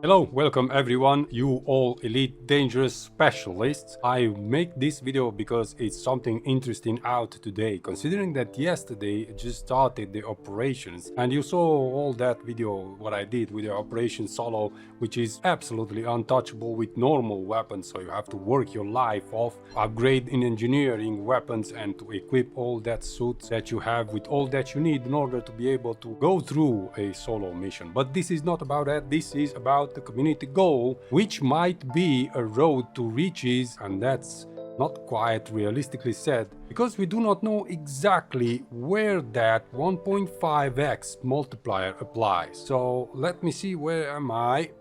Hello, welcome everyone, you all elite dangerous specialists. I make this video because it's something interesting out today, considering that yesterday just started the operations and you saw all that video what I did with the Operation Solo, which is absolutely untouchable with normal weapons, so you have to work your life off, upgrade in engineering weapons and to equip all that suits that you have with all that you need in order to be able to go through a solo mission. But this is not about that, this is about the community goal, which might be a road to riches, and that's not quite realistically said, because we do not know exactly where that 1.5x multiplier applies. So let me see, where am I?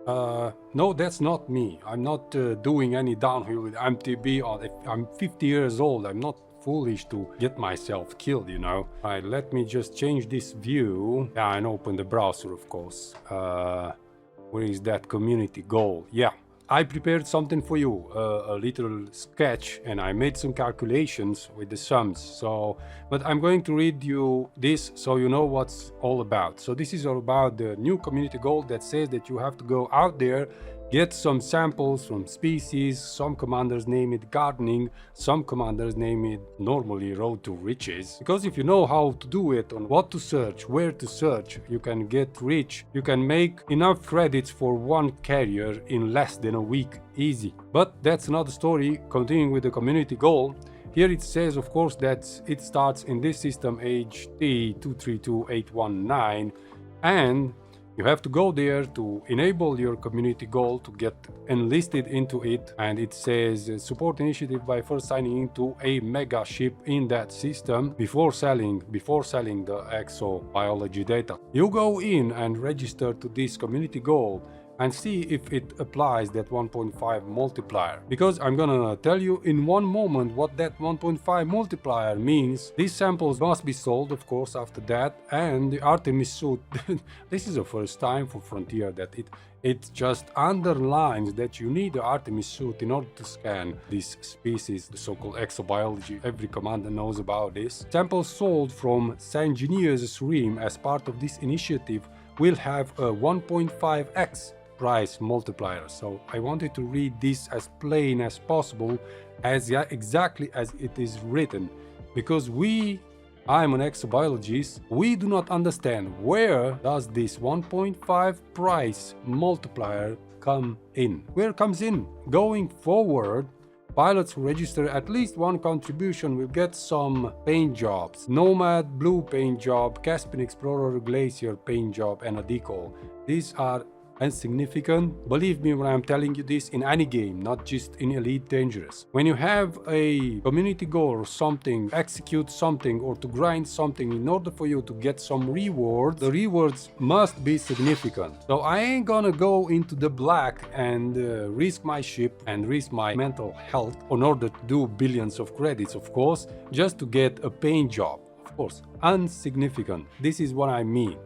No, that's not me. I'm not doing any downhill with MTB. I'm 50 years old. I'm not foolish to get myself killed, you know. Alright, let me just change this view. Yeah, and open the browser, of course. Where is that community goal? Yeah, I prepared something for you, a little sketch, and I made some calculations with the sums. So, but I'm going to read you this so you know what's all about. So this is all about the new community goal that says that you have to go out there, get some samples from species. Some commanders name it gardening, some commanders name it normally road to riches. Because if you know how to do it, on what to search, where to search, you can get rich. You can make enough credits for one carrier in less than a week, easy. But that's another story. Continuing with the community goal. Here it says, of course, that it starts in this system HT232819, and you have to go there to enable your community goal to get enlisted into it, and it says support initiative by first signing into a mega ship in that system before selling the exobiology data. You go in and register to this community goal and see if it applies that 1.5 multiplier, because I'm gonna tell you in one moment what that 1.5 multiplier means. These samples must be sold, of course, after that, and the Artemis suit. This is the first time for Frontier that it just underlines that you need the Artemis suit in order to scan this species, the so-called exobiology. Every commander knows about this. Samples sold from Sangineer's Rim as part of this initiative will have a 1.5x price multiplier. So I wanted to read this as plain as possible, as exactly as it is written, because I'm an exobiologist, we do not understand where does this 1.5 price multiplier come in. Where it comes in? Going forward, pilots who register at least one contribution will get some paint jobs. Nomad Blue paint job, Caspian Explorer Glacier paint job, and a decal. These are insignificant. Believe me when I'm telling you this, in any game, not just in Elite Dangerous. When you have a community goal or something, execute something or to grind something in order for you to get some reward, the rewards must be significant. So I ain't gonna go into the black and risk my ship and risk my mental health in order to do billions of credits, of course, just to get a paint job. Of course, insignificant. This is what I mean.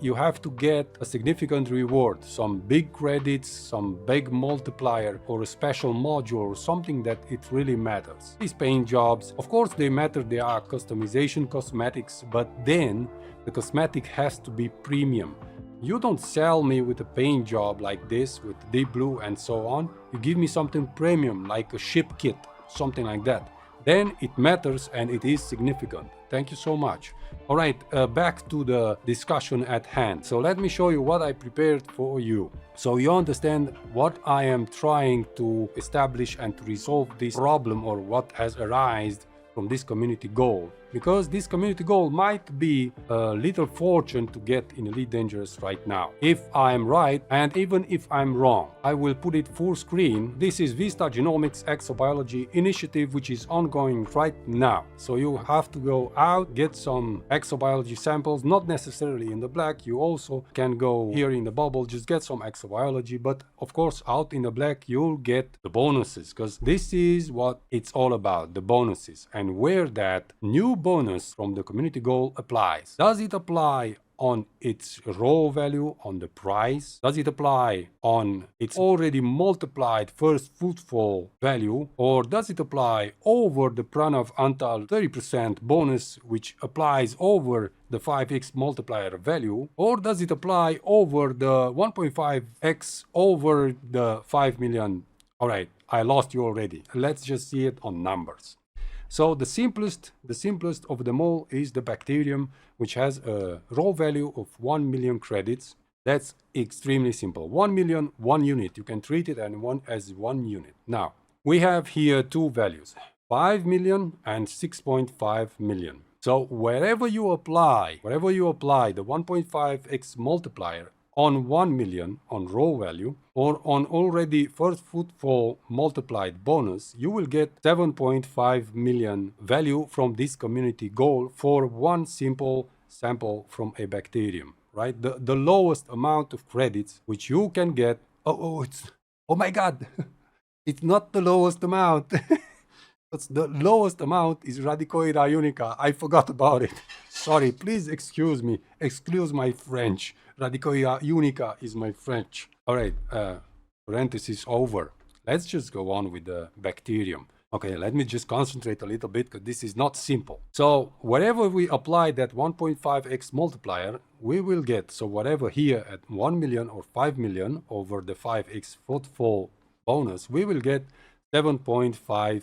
You have to get a significant reward, some big credits, some big multiplier, or a special module, or something that it really matters. These paint jobs, of course they matter, they are customization cosmetics, but then the cosmetic has to be premium. You don't sell me with a paint job like this with deep blue and so on. You give me something premium like a ship kit, something like that. Then it matters and it is significant. Thank you so much. All right, back to the discussion at hand. So let me show you what I prepared for you, so you understand what I am trying to establish and to resolve this problem, or what has arisen from this community goal. Because this community goal might be a little fortune to get in Elite Dangerous right now. If I'm right, and even if I'm wrong, I will put it full screen. This is Vista Genomics Exobiology Initiative, which is ongoing right now. So you have to go out, get some exobiology samples, not necessarily in the black. You also can go here in the bubble, just get some exobiology. But of course, out in the black, you'll get the bonuses, because this is what it's all about, the bonuses, and where that new bonus from the community goal applies. Does it apply on its raw value, on the price? Does it apply on its already multiplied first footfall value? Or does it apply over the Pranav Antal 30% bonus, which applies over the 5x multiplier value? Or does it apply over the 1.5x over the 5 million? All right, I lost you already. Let's just see it on numbers. So the simplest of them all is the bacterium, which has a raw value of 1 million credits. That's extremely simple. 1 million, 1 unit. You can treat it as one unit. Now, we have here two values, 5 million and 6.5 million. So wherever you apply the 1.5x multiplier on 1 million on raw value or on already first footfall multiplied bonus, you will get 7.5 million value from this community goal for one simple sample from a bacterium, right? The lowest amount of credits which you can get. Oh my God, it's not the lowest amount. The lowest amount is Radicoira unica. I forgot about it. Sorry, please excuse me. Excuse my French. Radicoira unica is my French. All right, parenthesis over. Let's just go on with the bacterium. Okay, let me just concentrate a little bit because this is not simple. So wherever we apply that 1.5x multiplier, we will get, so whatever here at 1 million or 5 million over the 5x footfall bonus, we will get 7.5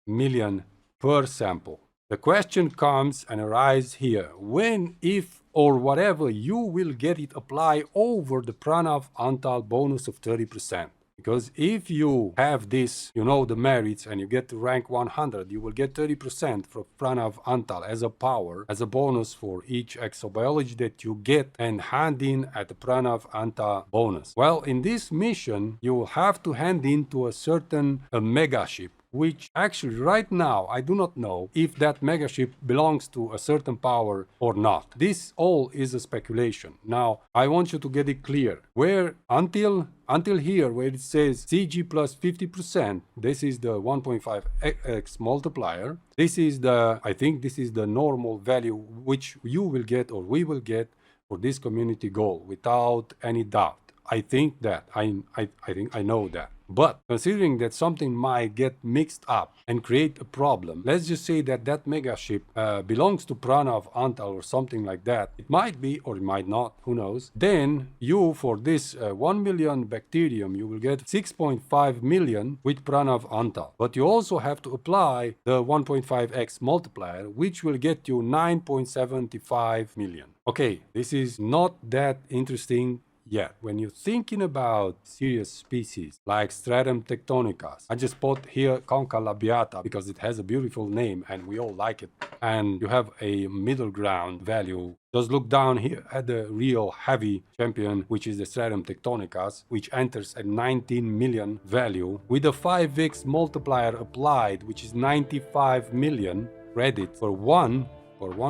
million per sample. The question comes and arises here: when, if, or whatever you will get it apply over the Pranav Antal bonus of 30%. Because if you have this, you know the merits, and you get to rank 100, you will get 30% from Pranav Antal as a power, as a bonus for each exobiology that you get and hand in at the Pranav Antal bonus. Well, in this mission, you will have to hand in to a certain mega ship, which actually right now I do not know if that megaship belongs to a certain power or not. This all is a speculation. Now I want you to get it clear. Where until here where it says CG plus 50%, this is the 1.5x multiplier. This is the, I think this is the normal value which you will get or we will get for this community goal without any doubt. I think that, I think I know that. But considering that something might get mixed up and create a problem, let's just say that that megaship belongs to Pranav Antal or something like that. It might be or it might not, who knows. Then you, for this 1 million bacterium, you will get 6.5 million with Pranav Antal. But you also have to apply the 1.5x multiplier, which will get you 9.75 million. Okay, this is not that interesting yet. When you're thinking about serious species like Stratum tectonicas, I just put here Concha labiata because it has a beautiful name and we all like it, and you have a middle ground value. Just look down here at the real heavy champion, which is the Stratum tectonicas, which enters at 19 million value with a 5x multiplier applied, which is 95 million credit for one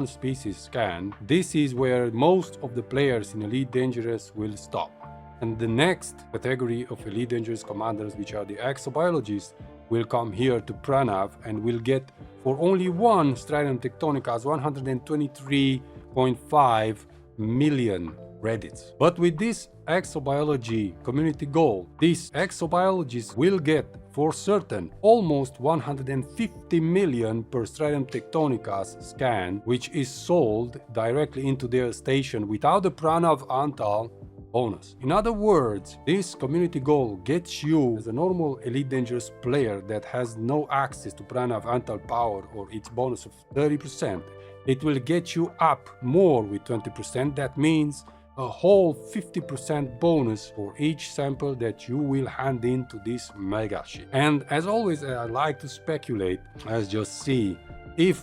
species scan. This is where most of the players in Elite Dangerous will stop. And the next category of Elite Dangerous commanders, which are the exobiologists, will come here to Pranav and will get for only one Stratum tectonicas 123.5 million credits. But with this exobiology community goal, these exobiologists will get for certain almost 150 million per Stratum tectonicas scan, which is sold directly into their station without the Pranav Antal bonus. In other words, this community goal gets you as a normal Elite Dangerous player that has no access to Pranav Antal power or its bonus of 30%. It will get you up more with 20%. That means a whole 50% bonus for each sample that you will hand in to this mega ship. And as always, I like to speculate. Let's just see if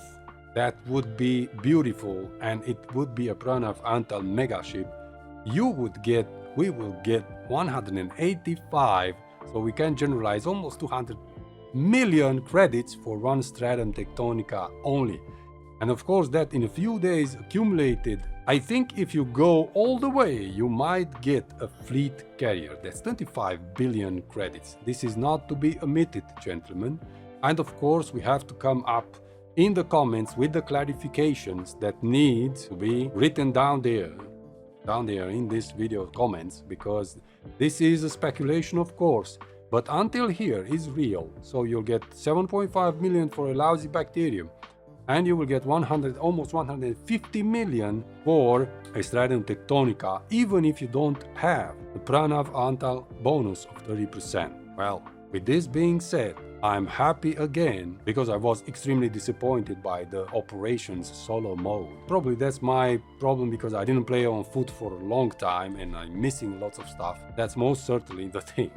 that would be beautiful and it would be a Pranav Antal mega ship. We will get 185, so we can generalize almost 200 million credits for one Stratum tectonica only. And of course that in a few days accumulated, I think if you go all the way, you might get a fleet carrier. That's 25 billion credits. This is not to be omitted, gentlemen. And of course we have to come up in the comments with the clarifications that need to be written down there. down there in this video comments, because this is a speculation of course, but until here is real. So you'll get 7.5 million for a lousy bacterium, and you will get almost 150 million for a Strident Tectonica, even if you don't have the Pranav Antal bonus of 30%. Well, with this being said, I'm happy again, because I was extremely disappointed by the operations solo mode. Probably that's my problem, because I didn't play on foot for a long time and I'm missing lots of stuff. That's most certainly the thing.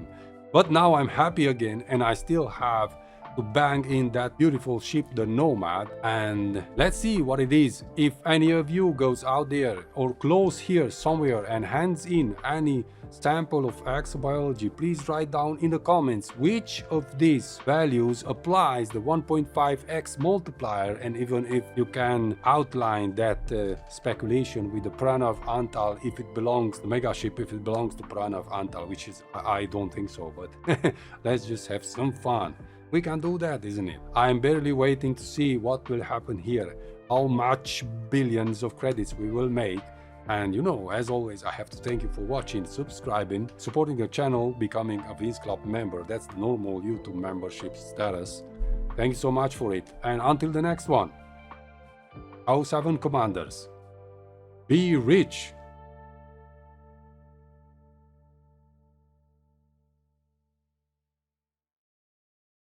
But now I'm happy again, and I still have to bang in that beautiful ship, the Nomad, and let's see what it is. If any of you goes out there or close here somewhere and hands in any sample of Exobiology, please write down in the comments which of these values applies the 1.5x multiplier, and even if you can outline that speculation with the Pranav Antal, if it belongs, the mega ship, if it belongs to Pranav Antal, which is, I don't think so, but let's just have some fun. We can do that, isn't it? I'm barely waiting to see what will happen here, how much billions of credits we will make. And you know, as always, I have to thank you for watching, subscribing, supporting the channel, becoming a Vince Club member. That's the normal YouTube membership status. Thank you so much for it. And until the next one, 07 Commanders, be rich.